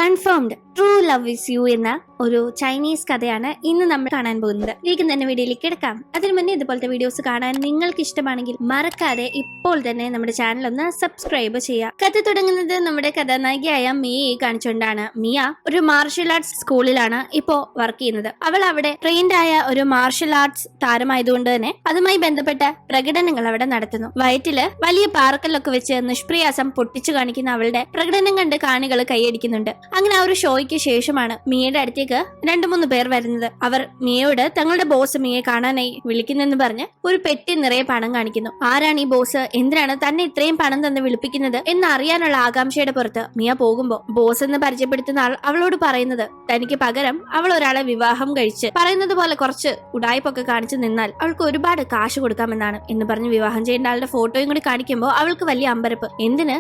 Confirmed true love is you എന്ന ഒരു Chinese കഥയാണ് ഇന്ന് നമ്മൾ കാണാൻ പോകുന്നത്. വേഗം തന്നെ വീഡിയോയിലേക്ക് എടുക്കാം. അതിനു മുന്നേ ഇതുപോലത്തെ വീഡിയോസ് കാണാൻ നിങ്ങൾക്ക് ഇഷ്ടമാണെങ്കിൽ മറക്കാതെ ഇപ്പോൾ തന്നെ നമ്മുടെ ചാനൽ ഒന്ന് സബ്സ്ക്രൈബ് ചെയ്യുക. കഥ തുടങ്ങുന്നത് നമ്മുടെ കഥാനായികയായ മിയയെ കാണിച്ചുകൊണ്ടാണ്. മിയ ഒരു മാർഷൽ ആർട്സ് സ്കൂളിലാണ് ഇപ്പോ വർക്ക് ചെയ്യുന്നത്. അവൾ അവിടെ ട്രെയിൻഡ് ആയ ഒരു മാർഷൽ ആർട്സ് താരമായതുകൊണ്ട് തന്നെ അതുമായി ബന്ധപ്പെട്ട പ്രകടനങ്ങൾ അവിടെ നടത്തുന്നു. വയറ്റില് വലിയ പാറക്കല്ലൊക്കെ വെച്ച് നിഷ്പ്രയാസം പൊട്ടിച്ചു കാണിക്കുന്ന അവളുടെ പ്രകടനം കണ്ട് കാണികൾ കൈയടിക്കുന്നുണ്ട്. അങ്ങനെ ആ ഒരു ഷോയ്ക്ക് ശേഷമാണ് മിയയുടെ അടുത്തേക്ക് 2-3 പേർ വരുന്നത്. അവർ മിയയോട് തങ്ങളുടെ ബോസ് മിയയെ കാണാനായി വിളിക്കുന്നെന്ന് പറഞ്ഞ് ഒരു പെട്ടി നിറയെ പണം കാണിക്കുന്നു. ആരാണ് ഈ ബോസ്, എന്തിനാണ് തന്നെ ഇത്രയും പണം തന്ന് വിളിപ്പിക്കുന്നത് എന്ന് അറിയാനുള്ള ആകാംക്ഷയുടെ പുറത്ത് മിയ പോകുമ്പോ ബോസ് എന്ന് പരിചയപ്പെടുത്തുന്ന ആൾ അവളോട് പറയുന്നത് തനിക്ക് പകരം അവൾ ഒരാളെ വിവാഹം കഴിച്ച് പറയുന്നത് പോലെ കുറച്ച് ഉടായ്പൊക്കെ കാണിച്ചു നിന്നാൽ അവൾക്ക് ഒരുപാട് കാശ് കൊടുക്കാമെന്നാണ് എന്ന് പറഞ്ഞ് വിവാഹം ചെയ്യേണ്ട ആളുടെ ഫോട്ടോയും കൂടി കാണിക്കുമ്പോൾ അവൾക്ക് വലിയ അമ്പരപ്പ്. എന്തിന്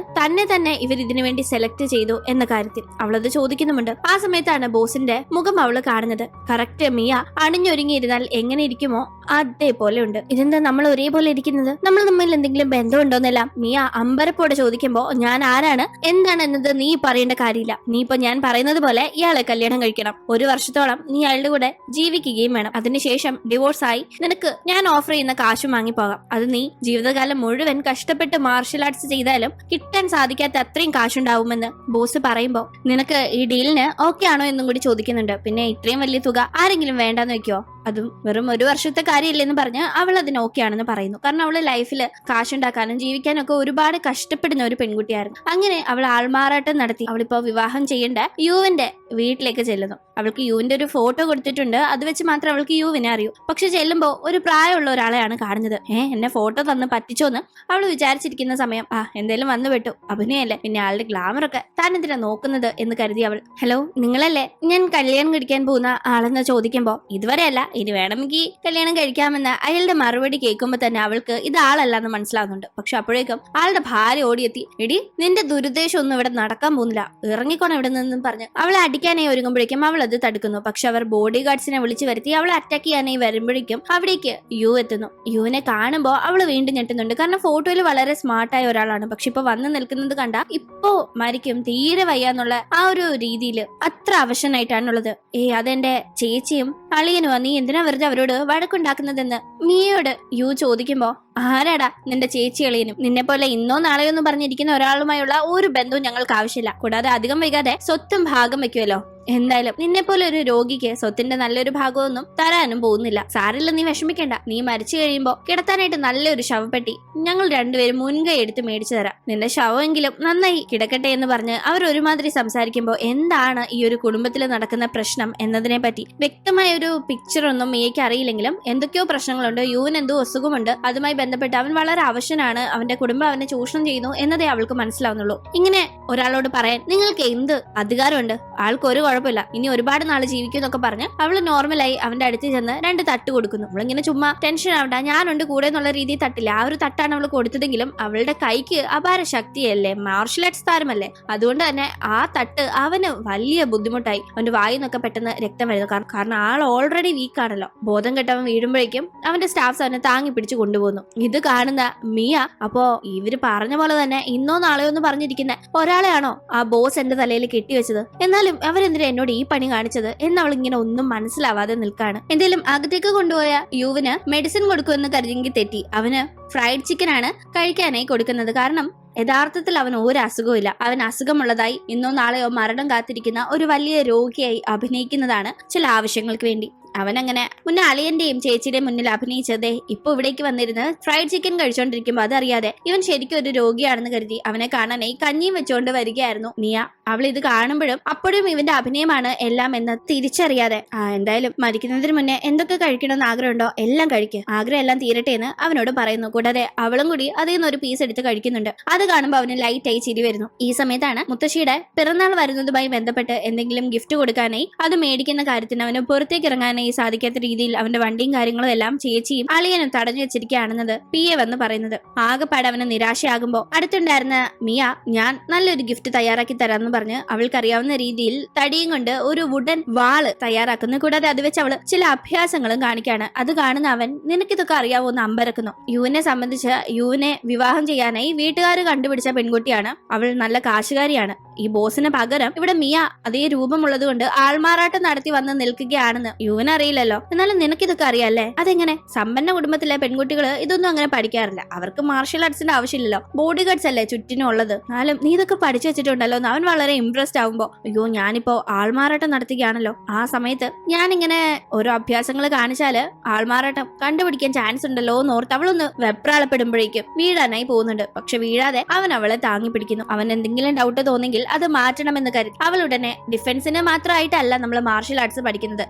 തന്നെ ഇവർ ഇതിനു വേണ്ടി സെലക്ട് ചെയ്തു എന്ന കാര്യത്തിൽ അവളത് ചോദിക്കുന്നുമുണ്ട്. ആ സമയത്താണ് ബോസിന്റെ മുഖം അവള് കാണുന്നത്. കറക്റ്റ് മിയ അണിഞ്ഞൊരുങ്ങിയിരുന്നാൽ എങ്ങനെ ഇരിക്കുമോ അതേപോലെ ഉണ്ട്. ഇതെന്താ നമ്മൾ ഒരേപോലെ ഇരിക്കുന്നത്, നമ്മൾ തമ്മിൽ എന്തെങ്കിലും ബന്ധമുണ്ടോന്നെല്ലാം മിയ അമ്പരപ്പോടെ ചോദിക്കുമ്പോ ഞാൻ ആരാണ് എന്താണ് എന്നത് നീ പറയേണ്ട കാര്യമില്ല. നീ ഇപ്പൊ ഞാൻ പറയുന്നത് പോലെ ഇയാളെ കല്യാണം കഴിക്കണം. 1 വർഷത്തോളം നീ അയാളുടെ കൂടെ ജീവിക്കുകയും വേണം. അതിനുശേഷം ഡിവോഴ്സ് ആയി നിനക്ക് ഞാൻ ഓഫർ ചെയ്യുന്ന കാശും വാങ്ങിപ്പോകാം. അത് നീ ജീവിതകാലം മുഴുവൻ കഷ്ടപ്പെട്ട് മാർഷൽ ആർട്സ് ചെയ്താലും കിട്ടാൻ സാധിക്കാത്ത അത്രയും കാശുണ്ടാവുമെന്ന് ബോസ് പറയുമ്പോ നിനക്ക് ഈ ഡീലിന് ഓക്കെ ആണോ എന്നും കൂടി ചോദിക്കുന്നുണ്ട്. പിന്നെ ഇത്രയും വലിയ തുക ആരെങ്കിലും വേണ്ടെന്ന് വെക്കോ, അതും വെറും 1 വർഷത്തെ കാര്യമില്ലെന്ന് പറഞ്ഞ് അവൾ അതിന് ഓക്കെ ആണെന്ന് പറയുന്നു. കാരണം അവള് ലൈഫിൽ കാശുണ്ടാക്കാനും ജീവിക്കാനും ഒക്കെ ഒരുപാട് കഷ്ടപ്പെടുന്ന ഒരു പെൺകുട്ടിയായിരുന്നു. അങ്ങനെ അവൾ ആൾമാറാട്ടം നടത്തി അവളിപ്പോ വിവാഹം ചെയ്യേണ്ട യുവിന്റെ വീട്ടിലേക്ക് ചെല്ലുന്നു. അവൾക്ക് യുവിന്റെ ഒരു ഫോട്ടോ കൊടുത്തിട്ടുണ്ട്. അത് വെച്ച് മാത്രം അവൾക്ക് യുവിനെ അറിയൂ. പക്ഷെ ചെല്ലുമ്പോ ഒരു പ്രായമുള്ള ഒരാളെയാണ് കാണുന്നത്. എന്നെ ഫോട്ടോ തന്ന് പറ്റിച്ചോന്ന് അവൾ വിചാരിച്ചിരിക്കുന്ന സമയം എന്തേലും വന്നു വിട്ടു, അഭിനയല്ലേ, പിന്നെ ആളുടെ ഗ്ലാമർ ഒക്കെ താൻ എന്തിനാ നോക്കുന്നത് എന്ന് കരുതി അവൾ ഹലോ നിങ്ങളല്ലേ ഞാൻ കല്യാണം കഴിക്കാൻ പോകുന്ന ആളെന്ന് ചോദിക്കുമ്പോ ഇതുവരെ അല്ല, ഇനി വേണമെങ്കിൽ കല്യാണം കഴിക്കാമെന്ന് അയാളുടെ മറുപടി കേൾക്കുമ്പോ തന്നെ അവൾക്ക് ഇത് ആളല്ലാന്ന് മനസ്സിലാവുന്നുണ്ട്. പക്ഷെ അപ്പോഴേക്കും ആളുടെ ഭാര്യ ഓടിയെത്തി എടി നിന്റെ ദുരുദ്ദേശം ഒന്നും ഇവിടെ നടക്കാൻ പോകുന്നില്ല, ഇറങ്ങിക്കോണം ഇവിടെ നിന്നും പറഞ്ഞ് അവളെ അടിക്കാനായി ഒരുങ്ങുമ്പോഴേക്കും അവൾ അത് തടുക്കുന്നു. പക്ഷെ അവർ ബോഡി ഗാർഡ്സിനെ വിളിച്ചു വരുത്തി അവളെ അറ്റാക്ക് ചെയ്യാനായി വരുമ്പോഴേക്കും അവിടേക്ക് യു എത്തുന്നു. യുവിനെ കാണുമ്പോൾ അവള് വീണ്ടും ഞെട്ടുന്നുണ്ട്. കാരണം ഫോട്ടോയിൽ വളരെ സ്മാർട്ടായ ഒരാളാണ്. പക്ഷെ ഇപ്പൊ വന്ന് നിൽക്കുന്നത് കണ്ട ഇപ്പോ മരിക്കും, തീരെ വയ്യാന്നുള്ള ആ ഒരു രീതിയിൽ അത്ര അവശനായിട്ടാണുള്ളത്. അതെന്റെ ചേച്ചിയും അളിയനുമാ, നീ എന്തിനാ വെറുതെ അവരോട് വഴക്കുണ്ടാക്കുന്നതെന്ന് മിയയോട് യു ചോദിക്കുമ്പോ ആരാടാ നിന്റെ ചേച്ചി അളിയനും, നിന്നെ പോലെ ഇന്നോ നാളെയോ എന്ന് പറഞ്ഞിരിക്കുന്ന ഒരാളുമായുള്ള ഒരു ബന്ധവും ഞങ്ങൾക്ക് ആവശ്യമില്ല. കൂടാതെ അധികം വൈകാതെ സ്വത്തും ഭാഗം വെക്കുമല്ലോ. എന്തായാലും നിന്നെ പോലെ ഒരു രോഗിക്ക് സ്വത്തിന്റെ നല്ലൊരു ഭാഗമൊന്നും തരാനും പോകുന്നില്ല. സാരില്ല, നീ വിഷമിക്കേണ്ട. നീ മരിച്ചു കഴിയുമ്പോ കിടത്താനായിട്ട് നല്ലൊരു ശവപ്പെട്ടി ഞങ്ങൾ 2 പേരും മുൻകൈ എടുത്ത് മേടിച്ചു തരാം. നിന്റെ ശവമെങ്കിലും നന്നായി കിടക്കട്ടെ എന്ന് പറഞ്ഞ് അവർ ഒരുമാതിരി സംസാരിക്കുമ്പോ എന്താണ് ഈ ഒരു കുടുംബത്തിൽ നടക്കുന്ന പ്രശ്നം എന്നതിനെ പറ്റി വ്യക്തമായ ഒരു പിക്ചർ ഒന്നും മിയയ്ക്ക് അറിയില്ലെങ്കിലും എന്തൊക്കെയോ പ്രശ്നങ്ങളുണ്ട്. യുവിന് എന്തോ അസുഖമുണ്ട്, അതുമായി ബന്ധപ്പെട്ട് അവൻ വളരെ അവശനാണ്, അവന്റെ കുടുംബം അവനെ ചൂഷണം ചെയ്യുന്നു എന്നതേ അവൾക്ക് മനസ്സിലാവുന്നുള്ളൂ. ഇങ്ങനെ ഒരാളോട് പറയാൻ നിങ്ങൾക്ക് എന്ത് അധികാരമുണ്ട്, ആൾക്ക് ഒരു കുഴപ്പമില്ല, ഇനി ഒരുപാട് നാൾ ജീവിക്കും എന്നൊക്കെ പറഞ്ഞ് അവള് നോർമലായി അവന്റെ അടുത്ത് ചെന്ന് 2 തട്ട് കൊടുക്കുന്നു. അവളിങ്ങനെ ചുമ്മാ ടെൻഷൻ ആവണ്ട, ഞാനുണ്ട് കൂടെ എന്നുള്ള രീതിയിൽ തട്ടില്ല. ആ ഒരു തട്ടാണ് അവൾ കൊടുത്തതെങ്കിലും അവളുടെ കൈക്ക് അപാര ശക്തിയല്ലേ, മാർഷൽ ആർട്സ് താരമല്ലേ, അതുകൊണ്ട് തന്നെ ആ തട്ട് അവന് വലിയ ബുദ്ധിമുട്ടായി. അവന്റെ വായിന്നൊക്കെ പെട്ടെന്ന് രക്തം വരുന്നു. കാരണം ആൾ ഓൾറെഡി വീക്കാണല്ലോ. ബോധം കെട്ടവൻ വീഴുമ്പോഴേക്കും അവന്റെ സ്റ്റാഫ്സ് അവനെ താങ്ങി പിടിച്ചു കൊണ്ടുപോകുന്നു. ഇത് കാണുന്ന മിയ അപ്പോ ഇവര് പറഞ്ഞ പോലെ തന്നെ ഇന്നോ നാളെയോ എന്ന് പറഞ്ഞിരിക്കുന്ന ഒരാളെയാണോ ആ ബോസ് എന്റെ തലയിൽ കെട്ടിവെച്ചത്, എന്നാലും അവരെന്തിനാ എന്നോട് ഈ പണി കാണിച്ചത് എന്നവൾ ഇങ്ങനെ ഒന്നും മനസ്സിലാവാതെ നിൽക്കാണ്. എന്തായാലും അകത്തേക്ക് കൊണ്ടുപോയ യുവിന് മെഡിസിൻ കൊടുക്കുമെന്ന് കരുതിയെങ്കിൽ തെറ്റി. അവന് ഫ്രൈഡ് ചിക്കൻ ആണ് കഴിക്കാനായി കൊടുക്കുന്നത്. കാരണം യഥാർത്ഥത്തിൽ അവന് ഒരു അസുഖവും ഇല്ല. അവൻ അസുഖമുള്ളതായി ഇന്നോ നാളെയോ മരണം കാത്തിരിക്കുന്ന ഒരു വലിയ രോഗിയായി അഭിനയിക്കുന്നതാണ് ചില ആവശ്യങ്ങൾക്ക് വേണ്ടി. അവനങ്ങനെ മുന്നേ അളിയന്റെയും ചേച്ചിയുടെയും മുന്നിൽ അഭിനയിച്ചതേ ഇപ്പൊ ഇവിടേക്ക് വന്നിരുന്ന് ഫ്രൈഡ് ചിക്കൻ കഴിച്ചോണ്ടിരിക്കുമ്പോ അതറിയാതെ ഇവൻ ശരിക്കും ഒരു രോഗിയാണെന്ന് കരുതി അവനെ കാണാനായി കഞ്ഞിയും വെച്ചോണ്ട് വരികയായിരുന്നു മിയ. അവൾ ഇത് കാണുമ്പോഴും അപ്പോഴും ഇവന്റെ അഭിനയമാണ് എല്ലാം എന്ന് തിരിച്ചറിയാതെ എന്തായാലും മരിക്കുന്നതിന് മുന്നേ എന്തൊക്കെ കഴിക്കണമെന്ന് ആഗ്രഹമുണ്ടോ എല്ലാം കഴിക്കുക, ആഗ്രഹം എല്ലാം തീരട്ടെ എന്ന് അവനോട് പറയുന്നു. കൂടാതെ അവളും കൂടി അതിൽ നിന്ന് ഒരു പീസ് എടുത്ത് കഴിക്കുന്നുണ്ട്. അത് കാണുമ്പോൾ അവന് ലൈറ്റായി ചിരി വരുന്നു. ഈ സമയത്താണ് മുത്തശ്ശിയുടെ പിറന്നാൾ വരുന്നതുമായി ബന്ധപ്പെട്ട് എന്തെങ്കിലും ഗിഫ്റ്റ് കൊടുക്കാനായി അത് മേടിക്കുന്ന കാര്യത്തിന് അവന് പുറത്തേക്ക് ഇറങ്ങാനായി സാധിക്കാത്ത രീതിയിൽ അവന്റെ വണ്ടിയും കാര്യങ്ങളും എല്ലാം ചേച്ചിയും അളിയനും തടഞ്ഞു വെച്ചിരിക്കുകയാണെന്നത് പിയെ വന്ന് പറയുന്നത്. ആകെപ്പാടെ അവന് നിരാശയാകുമ്പോ അടുത്തുണ്ടായിരുന്ന മിയ ഞാൻ നല്ലൊരു ഗിഫ്റ്റ് തയ്യാറാക്കി തരാമെന്ന് പറഞ്ഞ് അവൾക്കറിയാവുന്ന രീതിയിൽ തടിയും കൊണ്ട് ഒരു വുഡൻ വാള് തയ്യാറാക്കുന്നു. കൂടാതെ അത് വെച്ച് അവള് ചില അഭ്യാസങ്ങളും കാണിക്കാണ്. അത് കാണുന്ന അവൻ നിനക്കിതൊക്കെ അറിയാവോ എന്ന് അമ്പരക്കുന്നു. യുവിനെ സംബന്ധിച്ച് യുവിനെ വിവാഹം ചെയ്യാനായി വീട്ടുകാർ കണ്ടുപിടിച്ച പെൺകുട്ടിയാണ് അവൾ. നല്ല കാശുകാരിയാണ്. ഈ ബോസിന് പകരം ഇവിടെ മിയ അതേ രൂപമുള്ളത് കൊണ്ട് ആൾമാറാട്ടം നടത്തി വന്ന് നിൽക്കുകയാണെന്ന് യുവനറിയില്ലല്ലോ. എന്നാലും നിനക്കിതൊക്കെ അറിയാല്ലേ? അതെങ്ങനെ? സമ്പന്ന കുടുംബത്തിലെ പെൺകുട്ടികള് ഇതൊന്നും അങ്ങനെ പഠിക്കാറില്ല. അവർക്ക് മാർഷൽ ആർട്സിന്റെ ആവശ്യമില്ലല്ലോ. ബോഡി ഗാർഡ്സ് അല്ലേ ചുറ്റിനും ഉള്ളത്. എന്നാലും നീ ഇതൊക്കെ പഠിച്ചു വെച്ചിട്ടുണ്ടല്ലോ എന്ന് അവൻ വളരെ ഇംപ്രസ്ഡ് ആവുമ്പോ, അയ്യോ ഞാനിപ്പോ ആൾമാറാട്ടം നടത്തുകയാണല്ലോ, ആ സമയത്ത് ഞാനിങ്ങനെ ഓരോ അഭ്യാസങ്ങൾ കാണിച്ചാല് ആൾമാറാട്ടം കണ്ടുപിടിക്കാൻ ചാൻസ് ഉണ്ടല്ലോ എന്ന് ഓർത്ത് അവളൊന്ന് വെപ്രാളപ്പെടുമ്പോഴേക്കും വീഴാനായി പോകുന്നുണ്ട്. പക്ഷെ വീഴാതെ അവൻ അവളെ താങ്ങി പിടിക്കുന്നു. അവൻ എന്തെങ്കിലും ഡൗട്ട് തോന്നെങ്കിൽ അത് മാറ്റണമെന്ന് കരുതി അവൾ ഉടനെ ഡിഫൻസിന് മാത്രമായിട്ടല്ല നമ്മൾ മാർഷൽ ആർട്സ് പഠിക്കുന്നത്,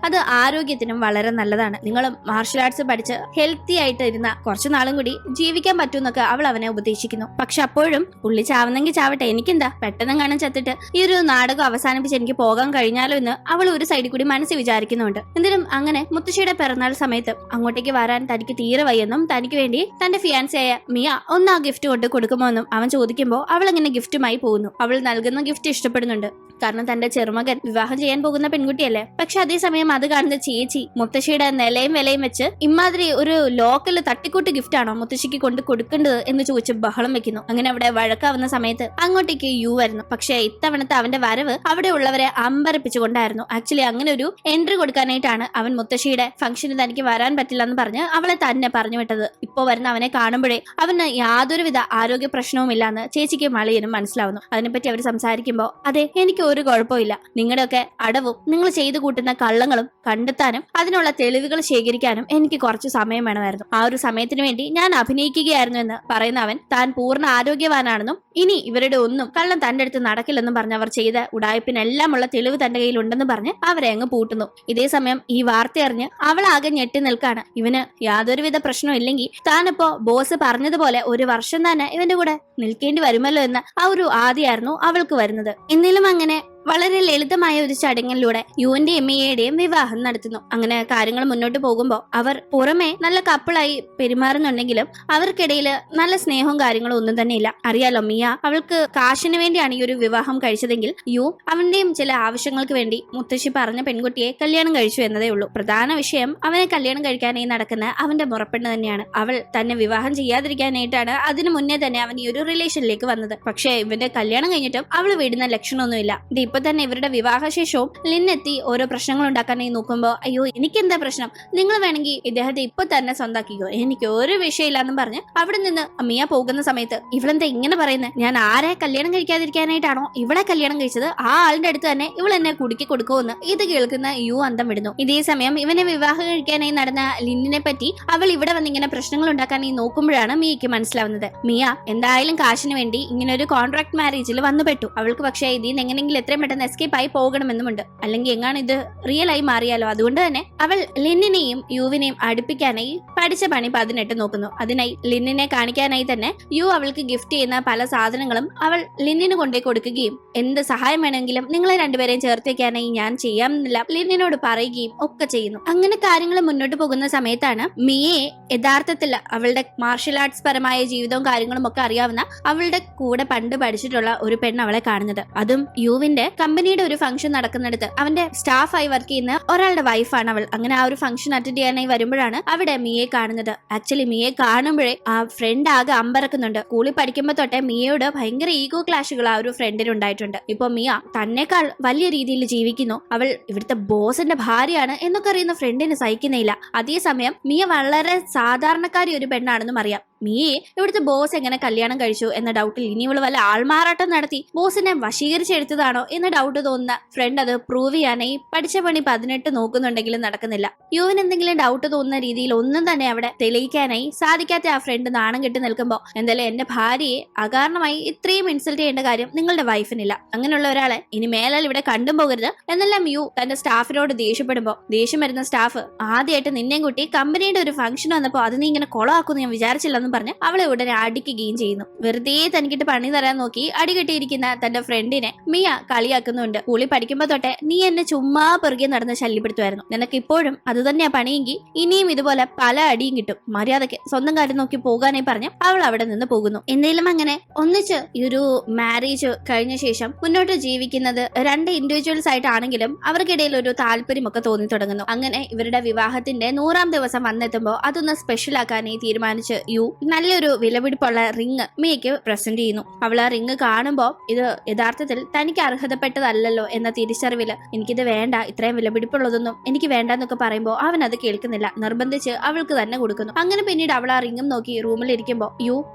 അത് ആരോഗ്യത്തിനും വളരെ നല്ലതാണ്. നിങ്ങൾ മാർഷൽ ആർട്സ് പഠിച്ച് ഹെൽത്തി ആയിട്ട് ഇരുന്ന കുറച്ചു നാളും കൂടി ജീവിക്കാൻ പറ്റുമെന്നൊക്കെ അവൾ അവനെ ഉപദേശിക്കുന്നു. പക്ഷെ അപ്പോഴും ഉള്ളി ചാവുന്നെങ്കിൽ ചാവട്ടെ, എനിക്കെന്താ, പെട്ടെന്ന് കാണാൻ ചത്തിട്ട് ഈ ഒരു നാടകം അവസാനിപ്പിച്ച് എനിക്ക് പോകാൻ കഴിഞ്ഞാലോ എന്ന് അവൾ ഒരു സൈഡിൽ കൂടി മനസ്സിൽ വിചാരിക്കുന്നുണ്ട്. എന്തിനും അങ്ങനെ മുത്തശ്ശിയുടെ പിറന്നാൾ സമയത്ത് അങ്ങോട്ടേക്ക് വരാൻ തനിക്ക് തീരെ വയ്യെന്നും തനിക്ക് വേണ്ടി തന്റെ ഫിയാൻസിയായ മിയ ഒന്ന് ആ ഗിഫ്റ്റ് കൊണ്ട് കൊടുക്കുമോ എന്നും അവൻ ചോദിക്കുമ്പോൾ അവൾ അങ്ങനെ ഗിഫ്റ്റുമായി പോകുന്നു. അവൾ നൽകുന്ന ഗിഫ്റ്റ് ഇഷ്ടപ്പെടുന്നുണ്ട്, കാരണം തന്റെ ചെറുമകൻ വിവാഹം ചെയ്യാൻ പോകുന്ന പെൺകുട്ടിയല്ലേ. പക്ഷെ അതേസമയം അത് കാണുന്ന ചേച്ചി മുത്തശ്ശിയുടെ നിലയും വിലയും വെച്ച് ഇമാതിരി ഒരു ലോക്കല് തട്ടിക്കൂട്ട് ഗിഫ്റ്റ് ആണോ മുത്തശ്ശിക്ക് കൊണ്ട് കൊടുക്കേണ്ടത് എന്ന് ചോദിച്ച് ബഹളം വെക്കുന്നു. അങ്ങനെ അവിടെ വഴക്കാവുന്ന സമയത്ത് അങ്ങോട്ടേക്ക് യു വരുന്നു. പക്ഷെ ഇത്തവണത്തെ അവന്റെ വരവ് അവിടെ ഉള്ളവരെ അമ്പരപ്പിച്ചുകൊണ്ടായിരുന്നു. ആക്ച്വലി അങ്ങനെ ഒരു എൻട്രി കൊടുക്കാനായിട്ടാണ് അവൻ മുത്തശ്ശിയുടെ ഫംഗ്ഷന് തനിക്ക് വരാൻ പറ്റില്ല എന്ന് പറഞ്ഞ് അവളെ തന്നെ പറഞ്ഞു വിട്ടത്. ഇപ്പോ വരുന്ന അവനെ കാണുമ്പോഴേ അവന് യാതൊരുവിധ ആരോഗ്യ പ്രശ്നവും ഇല്ലാന്ന് ചേച്ചിക്ക് മളിയനും മനസ്സിലാവുന്നു. അതിനെപ്പറ്റി അവർ സംസാരിക്കുമ്പോൾ, അതെ എനിക്ക് ഒരു കുഴപ്പമില്ല, നിങ്ങളുടെയൊക്കെ അടവും നിങ്ങൾ ചെയ്തു കൂട്ടുന്ന കള്ളങ്ങളും കണ്ടെത്താനും അതിനുള്ള തെളിവുകൾ ശേഖരിക്കാനും എനിക്ക് കുറച്ച് സമയം വേണമായിരുന്നു. ആ ഒരു സമയത്തിന് വേണ്ടി ഞാൻ അഭിനയിക്കുകയായിരുന്നു എന്ന് പറയുന്ന അവൻ താൻ പൂർണ്ണ ആരോഗ്യവാനാണെന്നും ഇനി ഇവരുടെ ഒന്നും കള്ളം തന്റെ അടുത്ത് നടക്കില്ലെന്നും പറഞ്ഞ് അവർ ചെയ്ത ഉടായ്പിനെല്ലാം ഉള്ള തെളിവ് തന്റെ കയ്യിൽ ഉണ്ടെന്ന് പറഞ്ഞ് അവരെ അങ്ങ് പൂട്ടുന്നു. ഇതേ സമയം ഈ വാർത്ത അറിഞ്ഞ് അവൾ ആകെ ഞെട്ടി നിൽക്കാണ്. ഇവന് യാതൊരുവിധ പ്രശ്നവും ഇല്ലെങ്കിൽ താനിപ്പോ ബോസ് പറഞ്ഞതുപോലെ ഒരു വർഷം തന്നെ ഇവന്റെ കൂടെ നിൽക്കേണ്ടി വരുമല്ലോ എന്ന ആ ഒരു ആദിയായിരുന്നു അവൾക്ക് വരുന്നത്. എന്നിലും അങ്ങനെ വളരെ ലളിതമായ ഒരു ചടങ്ങിലൂടെ യുവിന്റെയും മിയയുടെയും വിവാഹം നടത്തുന്നു. അങ്ങനെ കാര്യങ്ങൾ മുന്നോട്ട് പോകുമ്പോൾ അവർ പുറമെ നല്ല കപ്പിളായി പെരുമാറുന്നുണ്ടെങ്കിലും അവർക്കിടയിൽ നല്ല സ്നേഹവും കാര്യങ്ങളും ഒന്നും തന്നെ ഇല്ല. അറിയാലോ, മിയ അവൾക്ക് കാശിന് വേണ്ടിയാണ് ഈ ഒരു വിവാഹം കഴിച്ചതെങ്കിൽ യു അവന്റെയും ചില ആവശ്യങ്ങൾക്ക് വേണ്ടി മുത്തശ്ശി പറഞ്ഞ പെൺകുട്ടിയെ കല്യാണം കഴിച്ചു എന്നതേ ഉള്ളൂ. പ്രധാന വിഷയം അവനെ കല്യാണം കഴിക്കാനായി നടക്കുന്ന അവന്റെ മുറപ്പെണ്ണ് തന്നെയാണ്. അവൾ തന്നെ വിവാഹം ചെയ്യാതിരിക്കാനായിട്ടാണ് അതിനു മുന്നേ തന്നെ അവൻ ഈ ഒരു റിലേഷനിലേക്ക് വന്നത്. പക്ഷേ ഇവന്റെ കല്യാണം കഴിഞ്ഞിട്ടും അവൾ വിടുന്ന ലക്ഷണമൊന്നുമില്ല. ഇപ്പൊ തന്നെ ഇവരുടെ വിവാഹശേഷവും ലിന്നെത്തി ഓരോ പ്രശ്നങ്ങൾ ഉണ്ടാക്കാനായി നോക്കുമ്പോ, അയ്യോ എനിക്കെന്താ പ്രശ്നം, നിങ്ങൾ വേണമെങ്കിൽ ഇദ്ദേഹത്തെ ഇപ്പൊ തന്നെ സ്വന്താക്കിക്കോ, എനിക്ക് ഒരു വിഷയമില്ലാന്നും പറഞ്ഞ് അവിടെ നിന്ന് മിയ പോകുന്ന സമയത്ത് ഇവളെന്താ ഇങ്ങനെ പറയുന്നത്, ഞാൻ ആരെ കല്യാണം കഴിക്കാതിരിക്കാനായിട്ടാണോ ഇവളെ കല്യാണം കഴിച്ചത്, ആ ആളിന്റെ അടുത്ത് തന്നെ ഇവൾ എന്നെ കുടുക്കി കൊടുക്കുമെന്ന് ഇത് കേൾക്കുന്ന യു അന്തം വിടുന്നു. ഇതേ സമയം ഇവനെ വിവാഹം കഴിക്കാനായി നടന്ന ലിന്നിനെ പറ്റി അവൾ ഇവിടെ വന്ന് ഇങ്ങനെ പ്രശ്നങ്ങൾ ഉണ്ടാക്കാനായി നോക്കുമ്പോഴാണ് മിയക്ക് മനസ്സിലാവുന്നത്. മിയ എന്തായാലും കാശിന് വേണ്ടി ഇങ്ങനെ ഒരു കോൺട്രാക്ട് മാരേജിൽ വന്നു പെട്ടു. അവൾക്ക് പക്ഷേ ഇതിൽ നിന്ന് എങ്ങനെയെങ്കിലും എത്രയും പെട്ടെന്ന് എസ്കേപ്പ് ആയി പോകണമെന്നുമുണ്ട്, അല്ലെങ്കിൽ എങ്ങാണ് ഇത് റിയൽ ആയി മാറിയാലോ. അതുകൊണ്ട് തന്നെ അവൾ ലിന്നിനെയും യുവിനെയും അടുപ്പിക്കാനായി പഠിച്ച പണി 18 നോക്കുന്നു. അതിനായി ലിന്നിനെ കാണിക്കാനായി തന്നെ യു അവൾക്ക് ഗിഫ്റ്റ് ചെയ്യുന്ന പല സാധനങ്ങളും അവൾ ലിന്നിന് കൊണ്ടേ കൊടുക്കുകയും എന്ത് സഹായം വേണമെങ്കിലും നിങ്ങളെ രണ്ടുപേരെയും ചേർത്ത് വെക്കാനായി ഞാൻ ചെയ്യാമെന്നില്ല ലിന്നിനോട് പറയുകയും ഒക്കെ ചെയ്യുന്നു. അങ്ങനെ കാര്യങ്ങൾ മുന്നോട്ട് പോകുന്ന സമയത്താണ് മിയയെ യഥാർത്ഥത്തിൽ അവളുടെ മാർഷൽ ആർട്സ് പരമായ ജീവിതവും കാര്യങ്ങളും ഒക്കെ അറിയാവുന്ന അവളുടെ കൂടെ പണ്ട് പഠിച്ചിട്ടുള്ള ഒരു പെണ്ണ് അവളെ കാണുന്നത്. അതും യുവിന്റെ കമ്പനിയുടെ ഒരു ഫംഗ്ഷൻ നടക്കുന്നിടത്ത് അവന്റെ സ്റ്റാഫായി വർക്ക് ചെയ്യുന്ന ഒരാളുടെ വൈഫാണ് അവൾ. അങ്ങനെ ആ ഒരു ഫംഗ്ഷൻ അറ്റൻഡ് ചെയ്യാനായി വരുമ്പോഴാണ് അവിടെ മിയയെ കാണുന്നത്. ആക്ച്വലി മിയയെ കാണുമ്പോഴേ ആ ഫ്രണ്ട് ആകെ അമ്പരക്കുന്നുണ്ട്. സ്കൂളിൽ പഠിക്കുമ്പോ തൊട്ടേ മിയയോട് ഭയങ്കര ഈഗോ ക്ലാഷുകൾ ആ ഒരു ഫ്രണ്ടിന് ഉണ്ടായിട്ടുണ്ട്. ഇപ്പൊ മിയ തന്നെക്കാൾ വലിയ രീതിയിൽ ജീവിക്കുന്നു, അവൾ ഇവിടുത്തെ ബോസിന്റെ ഭാര്യയാണ് എന്നൊക്കെ അറിയുന്ന ഫ്രണ്ടിന് സഹിക്കുന്നില്ല. അതേസമയം മിയ വളരെ സാധാരണക്കാരി ഒരു പെണ്ണാണെന്നും അറിയാം. മിയെ ഇവിടുത്തെ ബോസ് എങ്ങനെ കല്യാണം കഴിച്ചു എന്ന ഡൗട്ടിൽ ഇനി ഇവള് വല്ല ആൾമാറാട്ടം നടത്തി ബോസിനെ വശീകരിച്ചെടുത്തതാണോ എന്ന ഡൗട്ട് തോന്നുന്ന ഫ്രണ്ട് അത് പ്രൂവ് ചെയ്യാനായി പഠിച്ച പണി 18 നോക്കുന്നുണ്ടെങ്കിലും നടക്കുന്നില്ല. യുവിന് എന്തെങ്കിലും ഡൗട്ട് തോന്നുന്ന രീതിയിൽ ഒന്നും തന്നെ അവിടെ തെളിയിക്കാനായി സാധിക്കാത്ത ആ ഫ്രണ്ട് നാണം കെട്ടി നിൽക്കുമ്പോൾ, എന്തായാലും എന്റെ ഭാര്യയെ അകാരണമായി ഇത്രയും ഇൻസൾട്ട് ചെയ്യേണ്ട കാര്യം നിങ്ങളുടെ വൈഫിനില്ല, അങ്ങനെയുള്ള ഒരാളെ ഇനി മേലാൽ ഇവിടെ കണ്ടും പോകരുത് എന്നെല്ലാം യു തന്റെ സ്റ്റാഫിനോട് ദേഷ്യപ്പെടുമ്പോ, ദേഷ്യം വരുന്ന സ്റ്റാഫ് ആദ്യമായിട്ട് നിന്നെയും കൂട്ടി കമ്പനിയുടെ ഒരു ഫംഗ്ഷൻ വന്നപ്പോ അത് നീ ഇങ്ങനെ കൊളമാക്കുന്നു ഞാൻ വിചാരിച്ചില്ലെന്ന് പറഞ്ഞ് അവളെ ഉടനെ അടിക്കുകയും ചെയ്യുന്നു. വെറുതെ തനിക്കിട്ട് പണി തരാൻ നോക്കി അടികെട്ടിയിരിക്കുന്ന തന്റെ ഫ്രണ്ടിനെ മിയ കളിയാക്കുന്നുണ്ട്. സ്കൂളിൽ പഠിക്കുമ്പോ തൊട്ടേ നീ എന്നെ ചുമ്മാ പെറുകെ നടന്ന് ശല്യപ്പെടുത്തുമായിരുന്നു, നിനക്ക് ഇപ്പോഴും അത് തന്നെയാ പണിയെങ്കിൽ ഇനിയും ഇതുപോലെ പല അടിയും കിട്ടും, മര്യാദയ്ക്ക് സ്വന്തം കാര്യം നോക്കി പോകാനായി പറഞ്ഞ് അവൾ അവിടെ നിന്ന് പോകുന്നു. എന്തെങ്കിലും അങ്ങനെ ഒന്നിച്ച് ഈ ഒരു മാരേജ് കഴിഞ്ഞ ശേഷം മുന്നോട്ട് ജീവിക്കുന്നത് രണ്ട് ഇൻഡിവിജ്വൽസ് ആയിട്ടാണെങ്കിലും അവർക്കിടയിൽ ഒരു താല്പര്യമൊക്കെ തോന്നി തുടങ്ങുന്നു. അങ്ങനെ ഇവരുടെ വിവാഹത്തിന്റെ 100ാം ദിവസം വന്നെത്തുമ്പോൾ അതൊന്ന് സ്പെഷ്യൽ ആക്കാനായി തീരുമാനിച്ച് യു നല്ലൊരു വിലപിടിപ്പുള്ള റിങ് മിയയ്ക്ക് പ്രസന്റ് ചെയ്യുന്നു. അവൾ ആ റിങ് കാണുമ്പോൾ ഇത് യഥാർത്ഥത്തിൽ തനിക്ക് അർഹതപ്പെട്ടതല്ലോ എന്ന തിരിച്ചറിവില് എനിക്കിത് വേണ്ട, ഇത്രയും വിലപിടിപ്പുള്ളതൊന്നും എനിക്ക് വേണ്ട എന്നൊക്കെ പറയുമ്പോൾ അവൻ അത് കേൾക്കുന്നില്ല. നിർബന്ധിച്ച് അവൾക്ക് തന്നെ കൊടുക്കുന്നു. അങ്ങനെ പിന്നീട് അവൾ ആ റിങ്ങും നോക്കി റൂമിൽ ഇരിക്കുമ്പോൾ